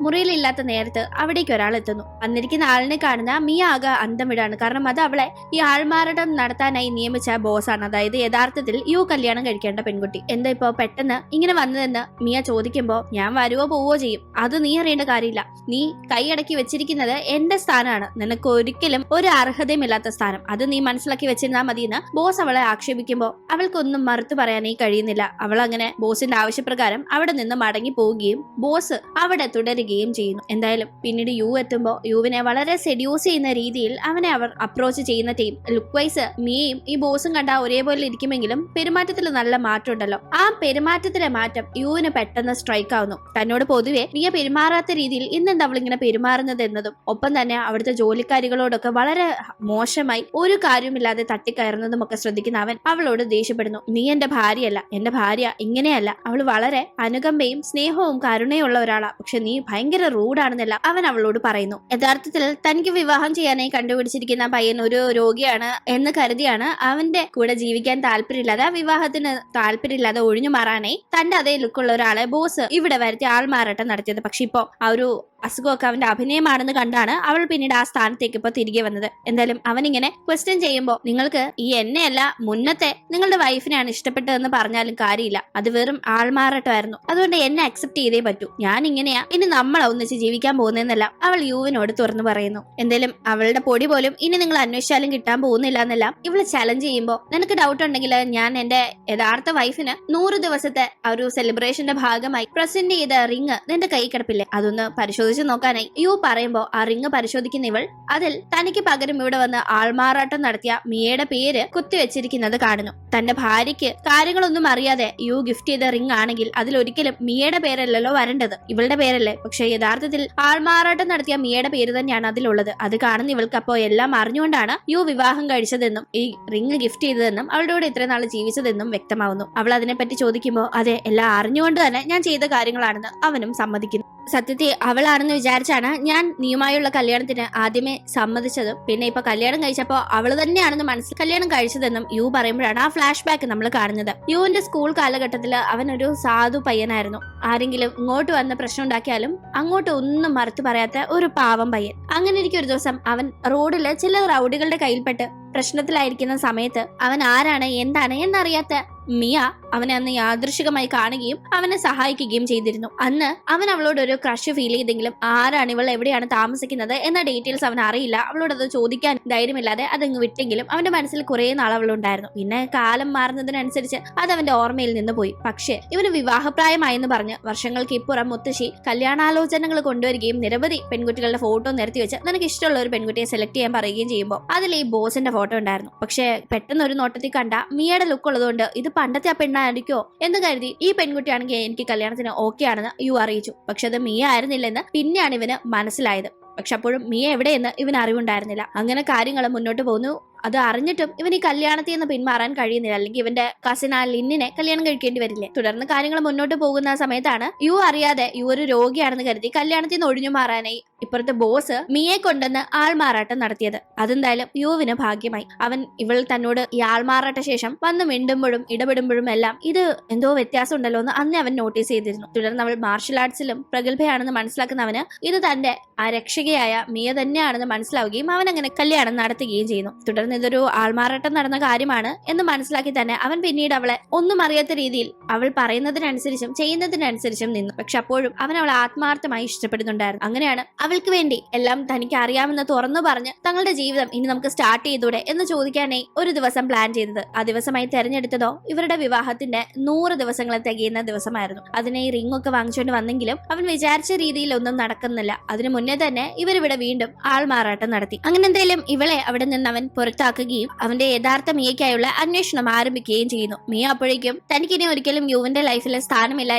മുറിയിലില്ലാത്ത നേരത്ത് അവിടേക്ക് ഒരാൾ എത്തുന്നു. വന്നിരിക്കുന്ന ആളിനെ കാണുന്ന മിയ ആകെ അന്തം വിടാണ്. കാരണം അത് അവളെ ഈ ആൾമാറാട്ടം നടത്താനായി നിയമിച്ച ബോസാണ്. അതായത് യഥാർത്ഥത്തിൽ കല്യാണം കഴിക്കേണ്ട പെൺകുട്ടി. എന്താ ഇപ്പോ പെട്ടെന്ന് ഇങ്ങനെ വന്നതെന്ന് മിയ ചോദിക്കുമ്പോ ഞാൻ വരുവോ പോവോ ചെയ്യും, അത് നീ അറിയേണ്ട കാര്യമില്ല. നീ കൈയടക്കി വെച്ചിരിക്കുന്നത് എന്റെ സ്ഥാനമാണ്, നിനക്ക് ഒരിക്കലും ഒരു അർഹതയുമില്ലാത്ത സ്ഥാനം, അത് നീ മനസ്സിലാക്കി വെച്ചിരുന്നാൽ മതിയെന്ന് ബോസ് അവളെ ആക്ഷേപിക്കുമ്പോൾ അവൾക്കൊന്നും മറുത്തു പറയാനേ കഴിയുന്നില്ല. അവൾ അങ്ങനെ ബോസിന്റെ ആവശ്യപ്രകാരം അവിടെ നിന്ന് മടങ്ങി പോവുകയും ബോസ് അവിടെ തുടരുകയും ചെയ്യുന്നു. എന്തായാലും പിന്നീട് എത്തുമ്പോൾ യുവിനെ വളരെ സെഡ്യൂസ് ചെയ്യുന്ന രീതിയിൽ അവനെ അവർ അപ്രോച്ച് ചെയ്യുന്ന ടീം. ലുക്ക് വൈസ് മിയയും ഈ ബോസും കണ്ട ഒരേപോലെ ഇരിക്കുമെങ്കിലും പെരുമാറ്റത്തിൽ നല്ല മാറ്റം ഉണ്ടല്ലോ. ആ പെരുമാറ്റത്തിലെ മാറ്റം യുവിന് പെട്ടെന്ന് സ്ട്രൈക്ക് ആവുന്നു. തന്നോട് പൊതുവെ മിയ പെരുമാറാത്ത രീതിയിൽ ഇന്നെന്താ അവൾ ഇങ്ങനെ പെരുമാറുന്നത് എന്നതും ഒപ്പം തന്നെ അവിടുത്തെ ജോലിക്കാരികളോടൊക്കെ വളരെ മോശമായി ഒരു കാര്യമില്ലാതെ തട്ടിക്കയറുന്നതും ഒക്കെ ശ്രദ്ധിക്കുന്ന അവൻ അവളോട് ദേഷ്യപ്പെടുന്നു. നീ എന്റെ ഭാര്യയല്ല, എന്റെ ഭാര്യ ഇങ്ങനെയല്ല, അവൾ വളരെ അനുകമ്പയും സ്നേഹവും കരുണയും ഉള്ള ഒരാളാ, പക്ഷെ നീ ഭയങ്കര റൂഡാണെന്നല്ല അവൻ അവളോട് പറയുന്നു. യഥാർത്ഥത്തിൽ തനിക്ക് വിവാഹം ചെയ്യാനായി കണ്ടുപിടിച്ചിരിക്കുന്ന പയ്യൻ ഒരു രോഗിയാണ് എന്ന് കരുതിയാണ് അവന്റെ കൂടെ ജീവിക്കാൻ താല്പര്യമില്ലാതെ, വിവാഹത്തിന് താല്പര്യമില്ലാതെ ഒഴിഞ്ഞു മാറാനായി തന്റെ അതേ ലുക്കുള്ള ഒരാളെ ബോസ് ഇവിടെ വരുത്തി ആൾമാറാട്ടം നടത്തിയത്. പക്ഷെ ഇപ്പൊ ആ ഒരു അസുഖമൊക്കെ അവന്റെ അഭിനയമാണെന്ന് കണ്ടാണ് അവൾ പിന്നീട് ആ സ്ഥാനത്തേക്ക് ഇപ്പൊ തിരികെ വന്നത്. എന്തായാലും അവനിങ്ങനെ ക്വസ്റ്റ്യൻ ചെയ്യുമ്പോൾ നിങ്ങൾക്ക് ഈ എന്നെയല്ല മുന്നത്തെ നിങ്ങളുടെ വൈഫിനെയാണ് ഇഷ്ടപ്പെട്ടതെന്ന് പറഞ്ഞാലും കാര്യമില്ല, അത് വെറും ആൾമാറാട്ടമായിരുന്നു, അതുകൊണ്ട് എന്നെ അക്സെപ്റ്റ് ചെയ്തേ പറ്റൂ, ഞാൻ ഇങ്ങനെയാ, ഇനി നമ്മൾ ഒന്നിച്ച് ജീവിക്കാൻ പോകുന്നതെന്നെല്ലാം അവൾ യുവിനോട് തുറന്നു പറയുന്നു. എന്തായാലും അവളുടെ പൊടി പോലും ഇനി നിങ്ങൾ അന്വേഷിച്ചാലും കിട്ടാൻ പോകുന്നില്ല എന്നെല്ലാം ഇവള് ചലഞ്ച് ചെയ്യുമ്പോൾ നിനക്ക് ഡൗട്ട് ഉണ്ടെങ്കിൽ ഞാൻ എന്റെ യഥാർത്ഥ വൈഫിന് 100 ദിവസത്തെ ഒരു സെലിബ്രേഷന്റെ ഭാഗമായി പ്രസന്റ് ചെയ്ത റിങ് നിന്റെ കൈ കിടപ്പില്ലേ, അതൊന്ന് പരിശോധിച്ച് നോക്കാനായി പറയുമ്പോ ആ റിങ് പരിശോധിക്കുന്ന ഇവൾ അതിൽ തനിക്ക് പകരം ഇവിടെ വന്ന് ആൾമാറാട്ടം നടത്തിയ മിയയുടെ പേര് കുത്തിവെച്ചിരിക്കുന്നത് കാണുന്നു. തന്റെ ഭാര്യയ്ക്ക് കാര്യങ്ങളൊന്നും അറിയാതെ ഗിഫ്റ്റ് ചെയ്ത റിങ് ആണെങ്കിൽ അതിലൊരിക്കലും മിയയുടെ പേരല്ലല്ലോ വരേണ്ടത്, ഇവളുടെ പേരല്ലേ. പക്ഷെ യഥാർത്ഥത്തിൽ ആൾമാറാട്ടം നടത്തിയ മിയയുടെ പേര് തന്നെയാണ് അതിലുള്ളത്. അത് കാണുന്ന ഇവൾക്ക് അപ്പോ എല്ലാം അറിഞ്ഞുകൊണ്ടാണ് വിവാഹം കഴിച്ചതെന്നും ഈ റിങ് ഗിഫ്റ്റ് ചെയ്തതെന്നും അവളുടെ കൂടെ ഇത്രയും നാൾ ജീവിച്ചതെന്നും വ്യക്തമാവുന്നു. അവൾ അതിനെപ്പറ്റി ചോദിക്കുമ്പോൾ അതെ, എല്ലാം അറിഞ്ഞുകൊണ്ട് തന്നെ ഞാൻ ചെയ്ത കാര്യങ്ങളാണെന്ന് അവനും സമ്മതിക്കുന്നു. സത്യത്തിൽ അവളാണെന്ന് വിചാരിച്ചാണ് ഞാൻ നീയുമായുള്ള കല്യാണത്തിന് ആദ്യമേ സമ്മതിച്ചതും പിന്നെ ഇപ്പൊ കല്യാണം കഴിച്ചപ്പോ അവള് തന്നെയാണെന്ന് കല്യാണം കഴിച്ചതെന്നും പറയുമ്പോഴാണ് ആ ഫ്ലാഷ് ബാക്ക് നമ്മൾ കാണുന്നത്. യുവിന്റെ സ്കൂൾ കാലഘട്ടത്തിൽ അവൻ ഒരു സാധു പയ്യനായിരുന്നു. ആരെങ്കിലും ഇങ്ങോട്ട് വന്ന് പ്രശ്നം ഉണ്ടാക്കിയാലും അങ്ങോട്ട് ഒന്നും മറുത്തു പറയാത്ത ഒരു പാവം പയ്യൻ. അങ്ങനെ ഇരിക്കും ഒരു ദിവസം അവൻ റോഡില് ചില റൗഡികളുടെ കയ്യിൽപ്പെട്ട് പ്രശ്നത്തിലായിരിക്കുന്ന സമയത്ത് അവൻ ആരാണ് എന്താണ് എന്നറിയാത്ത മിയ അവനെ അന്ന് യാദൃശികമായി കാണുകയും അവനെ സഹായിക്കുകയും ചെയ്തിരുന്നു. അന്ന് അവൻ അവളോട് ഒരു ക്രഷ് ഫീൽ ചെയ്തെങ്കിലും ആരാണ് ഇവൾ, എവിടെയാണ് താമസിക്കുന്നത് എന്ന ഡീറ്റെയിൽസ് അവൻ അറിയില്ല. അവളോട് അത് ചോദിക്കാൻ ധൈര്യമില്ലാതെ അതങ്ങ് വിട്ടെങ്കിലും അവന്റെ മനസ്സിൽ കുറെ നാൾ അവളുണ്ടായിരുന്നു. പിന്നെ കാലം മാറുന്നതിനനുസരിച്ച് അത് അവന്റെ ഓർമ്മയിൽ നിന്ന് പോയി. പക്ഷേ ഇവന് വിവാഹപ്രായമായെന്ന് പറഞ്ഞ് വർഷങ്ങൾക്ക് ഇപ്പുറം മുത്തശ്ശി കല്യാണാലോചനകൾ കൊണ്ടുവരികയും നിരവധി പെൺകുട്ടികളുടെ ഫോട്ടോ നിരത്തി വെച്ച് നിനക്ക് ഇഷ്ടമുള്ള ഒരു പെൺകുട്ടിയെ സെലക്ട് ചെയ്യാൻ പറയുകയും ചെയ്യുമ്പോൾ അതിൽ ഈ ബോസിന്റെ ഫോട്ടോ ഉണ്ടായിരുന്നു. പക്ഷെ പെട്ടെന്ന് ഒരു നോട്ടത്തിൽ കണ്ട മിയയുടെ ലുക്ക് ഉള്ളതുകൊണ്ട് ഇത് പണ്ടത്തെ ആ പെണ്ണായിരിക്കോ എന്ന് കരുതി ഈ പെൺകുട്ടിയാണെങ്കിൽ എനിക്ക് കല്യാണത്തിന് ഓക്കെ ആണെന്ന് അറിയിച്ചു. പക്ഷെ അത് മിയ ആയിരുന്നില്ലെന്ന് പിന്നെയാണ് ഇവന് മനസ്സിലായത്. പക്ഷെ അപ്പോഴും മിയ എവിടെയെന്ന് ഇവന് അറിവുണ്ടായിരുന്നില്ല. അങ്ങനെ കാര്യങ്ങൾ മുന്നോട്ട് പോകുന്നു. അത് അറിഞ്ഞിട്ടും ഇവൻ ഈ കല്യാണത്തിൽ നിന്ന് പിന്മാറാൻ കഴിയുന്നില്ല. അല്ലെങ്കിൽ ഇവന്റെ കസിൻ ആ ലിന്നിനെ കല്യാണം കഴിക്കേണ്ടി വരില്ലേ. തുടർന്ന് കാര്യങ്ങൾ മുന്നോട്ട് പോകുന്ന സമയത്താണ് അറിയാതെ ഒരു രോഗിയാണെന്ന് കരുതി കല്യാണത്തിൽ നിന്ന് ഒഴിഞ്ഞു മാറാനായി ഇപ്പുറത്തെ ബോസ് മിയെ കൊണ്ടെന്ന് ആൾമാറാട്ടം നടത്തിയത്. അതെന്തായാലും യുവിന് ഭാഗ്യമായി. അവൻ ഇവൾ തന്നോട് ഈ ആൾമാറാട്ട ശേഷം വന്ന് മിണ്ടുമ്പോഴും ഇടപെടുമ്പോഴും എല്ലാം ഇത് എന്തോ വ്യത്യാസം ഉണ്ടല്ലോ എന്ന് അന്ന് അവൻ നോട്ടീസ് ചെയ്തിരുന്നു. തുടർന്ന് അവൾ മാർഷൽ ആർട്സിലും പ്രഗത്ഭയാണെന്ന് മനസ്സിലാക്കുന്നവന് ഇത് തന്റെ ആ രക്ഷകയായ മിയ തന്നെയാണെന്ന് മനസ്സിലാവുകയും അവൻ അങ്ങനെ കല്യാണം നടത്തുകയും ചെയ്യുന്നു. തുടർന്ന് ഇതൊരു ആൾമാറാട്ടം നടന്ന കാര്യമാണ് എന്ന് മനസ്സിലാക്കി തന്നെ അവൻ പിന്നീട് അവളെ ഒന്നും അറിയാത്ത രീതിയിൽ അവൾ പറയുന്നതിനനുസരിച്ചും ചെയ്യുന്നതിനനുസരിച്ചും നിന്നു. പക്ഷെ അപ്പോഴും അവൻ അവളെ ആത്മാർത്ഥമായി ഇഷ്ടപ്പെടുന്നുണ്ടായിരുന്നു. അങ്ങനെയാണ് അവൾക്ക് വേണ്ടി എല്ലാം തനിക്ക് അറിയാമെന്ന് തുറന്നു പറഞ്ഞ് തങ്ങളുടെ ജീവിതം ഇനി നമുക്ക് സ്റ്റാർട്ട് ചെയ്തൂടെ എന്ന് ചോദിക്കാനായി ഒരു ദിവസം പ്ലാൻ ചെയ്തത്. ആ ദിവസമായി തെരഞ്ഞെടുത്തതോ ഇവരുടെ വിവാഹത്തിന്റെ 100 ദിവസങ്ങൾ തികയുന്ന ദിവസമായിരുന്നു. അതിനെ ഈ റിംഗ് ഒക്കെ വാങ്ങിച്ചുകൊണ്ട് വന്നെങ്കിലും അവൻ വിചാരിച്ച രീതിയിൽ ഒന്നും നടക്കുന്നില്ല. അതിനു മുന്നേ തന്നെ ഇവരിവിടെ വീണ്ടും ആൾമാറാട്ടം നടത്തി. അങ്ങനെ എന്തായാലും ഇവളെ അവിടെ നിന്ന് അവൻ പുറത്തേക്ക് പുറത്താക്കുകയും അവന്റെ യഥാർത്ഥ മിയയ്ക്കായുള്ള അന്വേഷണം ആരംഭിക്കുകയും ചെയ്യുന്നു. മിയ അപ്പോഴേക്കും തനിക്കിനി ഒരിക്കലും യുവിന്റെ ലൈഫിൽ സ്ഥാനമില്ല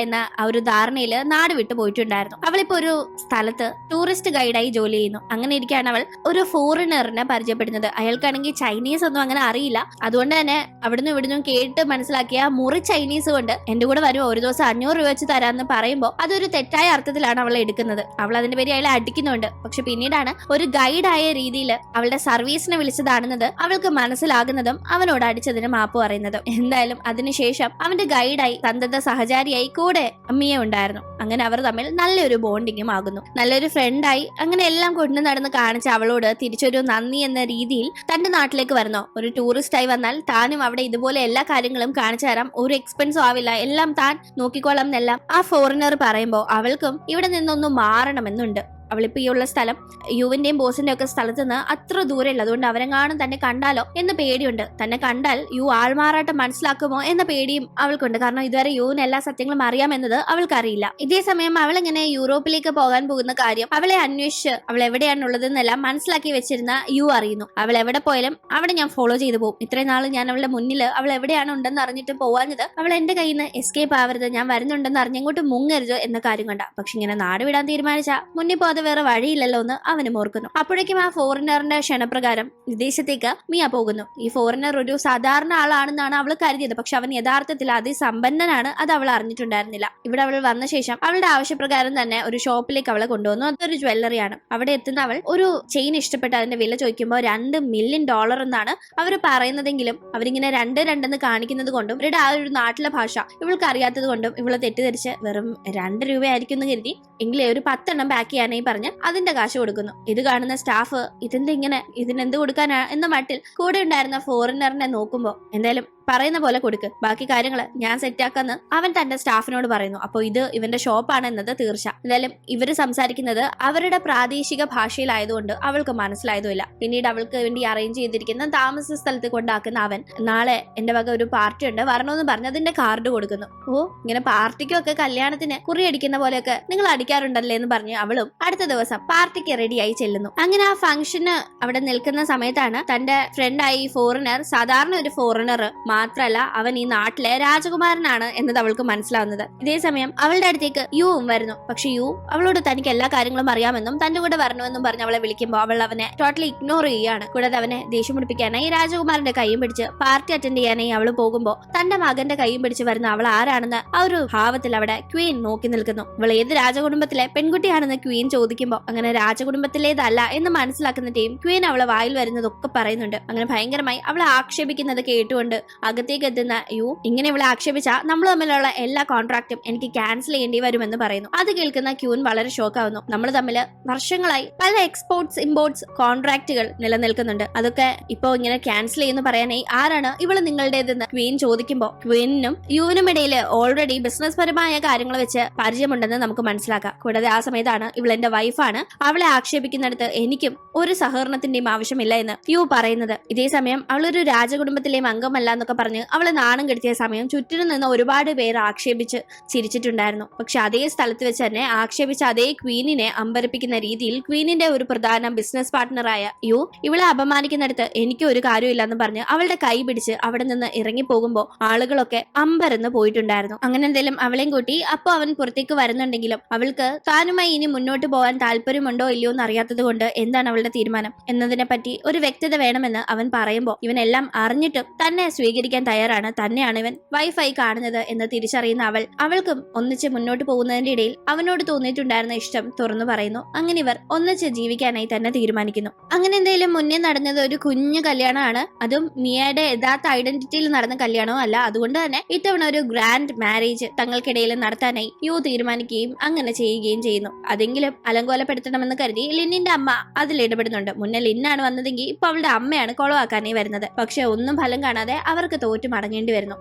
എന്ന ആ ഒരു ധാരണയിൽ നാട് വിട്ടു പോയിട്ടുണ്ടായിരുന്നു. അവളിപ്പോ ഒരു സ്ഥലത്ത് ടൂറിസ്റ്റ് ഗൈഡായി ജോലി ചെയ്യുന്നു. അങ്ങനെ ഇരിക്കുകയാണ് അവൾ ഒരു ഫോറിനറിനെ പരിചയപ്പെടുന്നത്. അയാൾക്കാണെങ്കിൽ ചൈനീസ് ഒന്നും അങ്ങനെ അറിയില്ല. അതുകൊണ്ട് തന്നെ അവിടുന്ന് ഇവിടുന്ന് കേട്ട് മനസ്സിലാക്കിയ മുറി ചൈനീസ് കൊണ്ട് എന്റെ കൂടെ വരും, ഒരു ദിവസം 500 രൂപ വെച്ച് തരാമെന്ന് പറയുമ്പോൾ അതൊരു തെറ്റായ അർത്ഥത്തിലാണ് അവളെ എടുക്കുന്നത്. അവൾ അതിന്റെ പേര് അയാളെ അടിക്കുന്നുണ്ട്. പക്ഷെ പിന്നീടാണ് ഒരു ഗൈഡായ രീതിയിൽ അവളുടെ സർവീസിനെ വിളിച്ചതാണെന്നത് അവൾക്ക് മനസ്സിലാകുന്നതും അവനോട് അടിച്ചതിന് മാപ്പ് പറയുന്നതും. എന്തായാലും അതിനുശേഷം അവന്റെ ഗൈഡായി സന്തത സഹചാരിയായി കൂടെ മിയ ഉണ്ടായിരുന്നു. അങ്ങനെ അവർ തമ്മിൽ നല്ലൊരു ബോണ്ടിങ്ങും ആകുന്നു. നല്ലൊരു ഫ്രണ്ടായി അങ്ങനെ എല്ലാം കൊണ്ടു നടന്ന് കാണിച്ച അവളോട് തിരിച്ചൊരു നന്ദി എന്ന രീതിയിൽ തന്റെ നാട്ടിലേക്ക് വരുന്നു. ഒരു ടൂറിസ്റ്റായി വന്നാൽ താനും അവിടെ ഇതുപോലെ എല്ലാ കാര്യങ്ങളും കാണിച്ചു തരാം, ഒരു എക്സ്പെൻസും ആവില്ല, എല്ലാം താൻ നോക്കിക്കോളാം എന്നെല്ലാം ആ ഫോറിനർ പറയുമ്പോൾ അവൾക്കും ഇവിടെ നിന്നൊന്നും മാറണമെന്നുണ്ട്. അവളിപ്പോ ഈ ഉള്ള സ്ഥലം യുവിന്റെയും ബോസിന്റെ ഒക്കെ സ്ഥലത്ത് നിന്ന് അത്ര ദൂരമില്ല. അതുകൊണ്ട് അവരെങ്ങാനും തന്നെ കണ്ടാലോ എന്ന പേടിയുണ്ട്. തന്നെ കണ്ടാൽ യു ആൾമാറാട്ടം മനസ്സിലാക്കുമോ എന്ന പേടിയും അവൾക്കുണ്ട്. കാരണം ഇതുവരെ യുവിന് എല്ലാ സത്യങ്ങളും അറിയാമെന്നത് അവൾക്കറിയില്ല. ഇതേ സമയം അവൾ ഇങ്ങനെ യൂറോപ്പിലേക്ക് പോകാൻ പോകുന്ന കാര്യം അവളെ അന്വേഷിച്ച് അവൾ എവിടെയാണുള്ളതെന്നെല്ലാം മനസ്സിലാക്കി വെച്ചിരുന്ന യു അറിയുന്നു. അവൾ എവിടെ പോയാലും അവിടെ ഞാൻ ഫോളോ ചെയ്തു പോകും. ഇത്രയും നാൾ ഞാൻ അവളുടെ മുന്നിൽ അവൾ എവിടെയാണ് ഉണ്ടെന്ന് അറിഞ്ഞിട്ട് പോവാഞ്ഞത് അവൾ എന്റെ കയ്യിൽ നിന്ന് എസ്കേപ്പ് ആവരുത്, ഞാൻ വരുന്നുണ്ടെന്ന് അറിഞ്ഞങ്ങോട്ട് മുങ്ങരുത് എന്ന കാര്യം കണ്ട. പക്ഷെ ഇങ്ങനെ നാട് വിടാൻ തീരുമാനിച്ച മുന്നിൽ അത് വേറെ വഴിയില്ലല്ലോ എന്ന് അവനും ഓർക്കുന്നു. അപ്പോഴേക്കും ആ ഫോറിനറിന്റെ ക്ഷണപ്രകാരം വിദേശത്തേക്ക് മിയ പോകുന്നു. ഈ ഫോറിനർ ഒരു സാധാരണ ആളാണെന്നാണ് അവൾ കരുതിയത്. പക്ഷെ അവൻ യഥാർത്ഥത്തിൽ അതിസമ്പന്നനാണ്. അത് അവൾ അറിഞ്ഞിട്ടുണ്ടായിരുന്നില്ല. ഇവിടെ അവൾ വന്ന ശേഷം അവളുടെ ആവശ്യപ്രകാരം തന്നെ ഒരു ഷോപ്പിലേക്ക് അവളെ കൊണ്ടുവന്നു. അതൊരു ജ്വല്ലറിയാണ്. അവിടെ എത്തുന്ന അവൾ ഒരു ചെയിൻ ഇഷ്ടപ്പെട്ട് അതിന്റെ വില ചോദിക്കുമ്പോൾ $2 മില്യൺ എന്നാണ് അവർ പറയുന്നതെങ്കിലും അവരിങ്ങനെ 2 കാണിക്കുന്നത് കൊണ്ടും ഇവരുടെ ആ ഒരു നാട്ടിലെ ഭാഷ ഇവൾക്ക് അറിയാത്തത് കൊണ്ടും ഇവളെ തെറ്റിദ്ധരിച്ച് വെറും 2 രൂപയായിരിക്കും എന്ന് കരുതി എങ്കിലേ ഒരു 10 പാക്ക് ചെയ്യാനായി പറഞ്ഞ് അതിന്റെ കാശ് കൊടുക്കുന്നു. ഇത് കാണുന്ന സ്റ്റാഫ് ഇതിന്റെ ഇങ്ങനെ ഇതിനെന്ത് കൊടുക്കാനാ എന്ന മട്ടിൽ കൂടെ ഉണ്ടായിരുന്ന ഫോറിനറിനെ നോക്കുമ്പോ എന്തായാലും പറയുന്ന പോലെ കൊടുക്ക്, ബാക്കി കാര്യങ്ങൾ ഞാൻ സെറ്റാക്കാന്ന് അവൻ തന്റെ സ്റ്റാഫിനോട് പറയുന്നു. അപ്പോൾ ഇത് ഇവന്റെ ഷോപ്പാണ് എന്നത് തീർച്ച. എന്തായാലും ഇവര് സംസാരിക്കുന്നത് അവരുടെ പ്രാദേശിക ഭാഷയിലായതുകൊണ്ട് അവൾക്ക് മനസ്സിലായതുമില്ല. പിന്നീട് അവൾക്ക് വേണ്ടി അറേഞ്ച് ചെയ്തിരിക്കുന്ന താമസ സ്ഥലത്ത് കൊണ്ടാക്കുന്ന അവൻ നാളെ എന്റെ വക ഒരു പാർട്ടി ഉണ്ട് വരണമെന്ന് പറഞ്ഞ് അതിന്റെ കാർഡ് കൊടുക്കുന്നു. ഓ, ഇങ്ങനെ പാർട്ടിക്കൊക്കെ കല്യാണത്തിന് കുറി അടിക്കുന്ന പോലെയൊക്കെ നിങ്ങൾ അടിക്കാറുണ്ടല്ലേ എന്ന് പറഞ്ഞ് അവളും അടുത്ത ദിവസം പാർട്ടിക്ക് റെഡിയായി ചെല്ലുന്നു. അങ്ങനെ ആ ഫംഗ്ഷന് അവിടെ നിൽക്കുന്ന സമയത്താണ് തന്റെ ഫ്രണ്ടായി ഫോറിനർ സാധാരണ ഒരു ഫോറിനർ മാത്രല്ല അവൻ ഈ നാട്ടിലെ രാജകുമാരനാണ് എന്നത് അവൾക്ക് മനസ്സിലാവുന്നത്. ഇതേസമയം അവളുടെ അടുത്തേക്ക് യുവും വരുന്നു. പക്ഷെ യു അവളോട് തനിക്ക് എല്ലാ കാര്യങ്ങളും അറിയാമെന്നും തന്റെ കൂടെ വരണമെന്നും പറഞ്ഞ് അവളെ വിളിക്കുമ്പോൾ അവൾ അവനെ ടോട്ടലി ഇഗ്നോർ ചെയ്യുകയാണ്. കൂടാതെ അവനെ ദേഷ്യം പിടിപ്പിക്കാനായി രാജകുമാരന്റെ കൈയും പിടിച്ച് പാർട്ടി അറ്റൻഡ് ചെയ്യാനായി അവൾ പോകുമ്പോൾ തന്റെ മകന്റെ കൈയും പിടിച്ച് വരുന്ന അവൾ ആരാണെന്ന് ആ ഒരു ഭാവത്തിൽ അവിടെ ക്വീൻ നോക്കി നിൽക്കുന്നു. അവൾ ഏത് രാജകുടുംബത്തിലെ പെൺകുട്ടിയാണെന്ന് ക്വീൻ ചോദിക്കുമ്പോൾ അങ്ങനെ രാജകുടുംബത്തിലേതല്ല എന്ന് മനസ്സിലാക്കുന്ന ടീം ക്വീൻ അവളെ വായിൽ വരുന്നതൊക്കെ പറയുന്നുണ്ട്. അങ്ങനെ ഭയങ്കരമായി അവളെ ആക്ഷേപിക്കുന്നത് കേട്ടുകൊണ്ട് അകത്തേക്ക് എത്തുന്ന യു ഇങ്ങനെ ഇവളെ ആക്ഷേപിച്ച നമ്മൾ തമ്മിലുള്ള എല്ലാ കോൺട്രാക്റ്റും എനിക്ക് ക്യാൻസൽ ചെയ്യേണ്ടി വരുമെന്ന് പറയുന്നു. അത് കേൾക്കുന്ന ക്യൂൻ വളരെ ഷോക്കാവുന്നു. നമ്മൾ തമ്മിൽ വർഷങ്ങളായി പല എക്സ്പോർട്സ് ഇമ്പോർട്ട്സ് കോൺട്രാക്റ്റുകൾ നിലനിൽക്കുന്നുണ്ട്. അതൊക്കെ ഇപ്പോ ഇങ്ങനെ ക്യാൻസൽ ചെയ്യുന്നു പറയാനായി ആരാണ് ഇവള് നിങ്ങളുടേതെന്ന് ക്വീൻ ചോദിക്കുമ്പോൾ ക്വീനും യുവിനും ഇടയിൽ ഓൾറെഡി ബിസിനസ് പരമായ കാര്യങ്ങൾ വെച്ച് പരിചയമുണ്ടെന്ന് നമുക്ക് മനസ്സിലാക്കാം. കൂടാതെ ആ സമയത്താണ് ഇവൾ എന്റെ വൈഫാണ്, അവളെ ആക്ഷേപിക്കുന്നിടത്ത് എനിക്കും ഒരു സഹകരണത്തിന്റെയും ആവശ്യമില്ല എന്ന് യു പറയുന്നത്. ഇതേസമയം അവളൊരു രാജകുടുംബത്തിലെയും അംഗമല്ല എന്നൊക്കെ പറഞ്ഞ് അവളെ നാണം കെടുത്തിയ സമയം ചുറ്റിനും നിന്ന് ഒരുപാട് പേര് ആക്ഷേപിച്ച് ചിരിച്ചിട്ടുണ്ടായിരുന്നു. പക്ഷെ അതേ സ്ഥലത്ത് വെച്ച് തന്നെ ആക്ഷേപിച്ച അതേ ക്വീനിനെ അമ്പരപ്പിക്കുന്ന രീതിയിൽ ക്വീനിന്റെ ഒരു പ്രധാന ബിസിനസ് പാർട്ട്ണറായ യു ഇവളെ അപമാനിക്കുന്നിടത്ത് എനിക്ക് ഒരു കാര്യമില്ല എന്ന് പറഞ്ഞ് അവളുടെ കൈ പിടിച്ച് അവിടെ നിന്ന് ഇറങ്ങി പോകുമ്പോൾ ആളുകളൊക്കെ അമ്പരന്ന് പോയിട്ടുണ്ടായിരുന്നു. അങ്ങനെ എന്തെങ്കിലും അവളെയും കൂട്ടി അപ്പൊ അവൻ പുറത്തേക്ക് വരുന്നുണ്ടെങ്കിലും അവൾക്ക് താനുമായി ഇനി മുന്നോട്ട് പോകാൻ താല്പര്യമുണ്ടോ ഇല്ലയോ എന്ന് അറിയാത്തത് കൊണ്ട് എന്താണ് അവളുടെ തീരുമാനം എന്നതിനെ പറ്റി ഒരു വ്യക്തത വേണമെന്ന് അവൻ പറയുമ്പോൾ ഇവനെല്ലാം അറിഞ്ഞിട്ടും തന്നെ സ്വീകരിക്കാൻ തയ്യാറാണ്. തന്നെയാണ് ഇവൻ വൈഫായി കാണുന്നത് എന്ന് തിരിച്ചറിയുന്ന അവൾക്കും ഒന്നിച്ച് മുന്നോട്ട് പോകുന്നതിന്റെ ഇടയിൽ അവനോട് തോന്നിയിട്ടുണ്ടായിരുന്ന ഇഷ്ടം തുറന്നു പറയുന്നു. അങ്ങനെ ഇവർ ഒന്നിച്ച് ജീവിക്കാനായി തന്നെ തീരുമാനിക്കുന്നു. അങ്ങനെ എന്തെങ്കിലും മുന്നേ നടന്നത് ഒരു കുഞ്ഞു കല്യാണമാണ്. അതും മിയയുടെ യഥാർത്ഥ ഐഡന്റിറ്റിയിൽ നടന്ന കല്യാണവും അല്ല. അതുകൊണ്ട് തന്നെ ഇത്തവണ ഒരു ഗ്രാൻഡ് മാരേജ് തങ്ങൾക്കിടയിൽ നടത്താനായി യു തീരുമാനിക്കുകയും അങ്ങനെ ചെയ്യുകയും ചെയ്യുന്നു. അതെങ്കിലും അലങ്കോലപ്പെടുത്തണമെന്ന് കരുതി ലിന്നിന്റെ അമ്മ അതിൽ ഇടപെടുന്നുണ്ട്. മുന്നേ ലിന്നാണ് വന്നതെങ്കിൽ ഇപ്പൊ അവളുടെ അമ്മയാണ് കൊളവാക്കാനായി വരുന്നത്. പക്ഷെ ഒന്നും ഫലം കാണാതെ അവർക്ക് തോറ്റു മടങ്ങേണ്ടി വരുന്നു.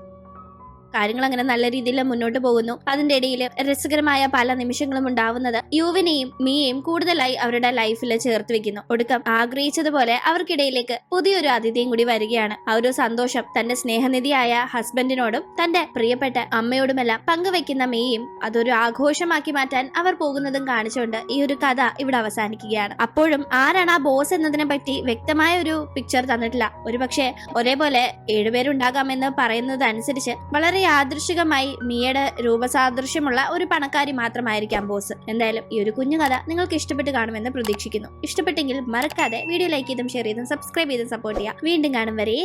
കാര്യങ്ങൾ അങ്ങനെ നല്ല രീതിയിൽ മുന്നോട്ട് പോകുന്നു. അതിന്റെ ഇടയിൽ രസകരമായ പല നിമിഷങ്ങളും ഉണ്ടാവുന്നത് യുവിനെയും മിയയും കൂടുതലായി അവരുടെ ലൈഫിൽ ചേർത്ത് വെക്കുന്നു. ഒടുക്കം ആഗ്രഹിച്ചതുപോലെ അവർക്കിടയിലേക്ക് പുതിയൊരു അതിഥിയും കൂടി വരികയാണ്. ആ ഒരു സന്തോഷം തന്റെ സ്നേഹനിധിയായ ഹസ്ബൻഡിനോടും തന്റെ പ്രിയപ്പെട്ട അമ്മയോടുമെല്ലാം പങ്കുവെക്കുന്ന മിയയും അതൊരു ആഘോഷമാക്കി മാറ്റാൻ അവർ പോകുന്നതും കാണിച്ചുകൊണ്ട് ഈ ഒരു കഥ ഇവിടെ അവസാനിക്കുകയാണ്. അപ്പോഴും ആരാണ് ആ ബോസ് എന്നതിനെ പറ്റി വ്യക്തമായ ഒരു പിക്ചർ തന്നിട്ടില്ല. ഒരുപക്ഷെ ഒരേപോലെ 7 പേരുണ്ടാകാമെന്ന് പറയുന്നതനുസരിച്ച് വളരെ യാദൃശികമായി മിയയുടെ രൂപസാദൃശ്യമുള്ള ഒരു പണക്കാരി മാത്രമായിരിക്കാം ബോസ്. എന്തായാലും ഈ ഒരു കുഞ്ഞു കഥ നിങ്ങൾക്ക് ഇഷ്ടപ്പെട്ട് കാണുമെന്ന് പ്രതീക്ഷിക്കുന്നു. ഇഷ്ടപ്പെട്ടെങ്കിൽ മറക്കാതെ വീഡിയോ ലൈക്ക് ചെയ്തും ഷെയർ ചെയ്തും സബ്സ്ക്രൈബ് ചെയ്തും സപ്പോർട്ട് ചെയ്യുക. വീണ്ടും കാണും വരെ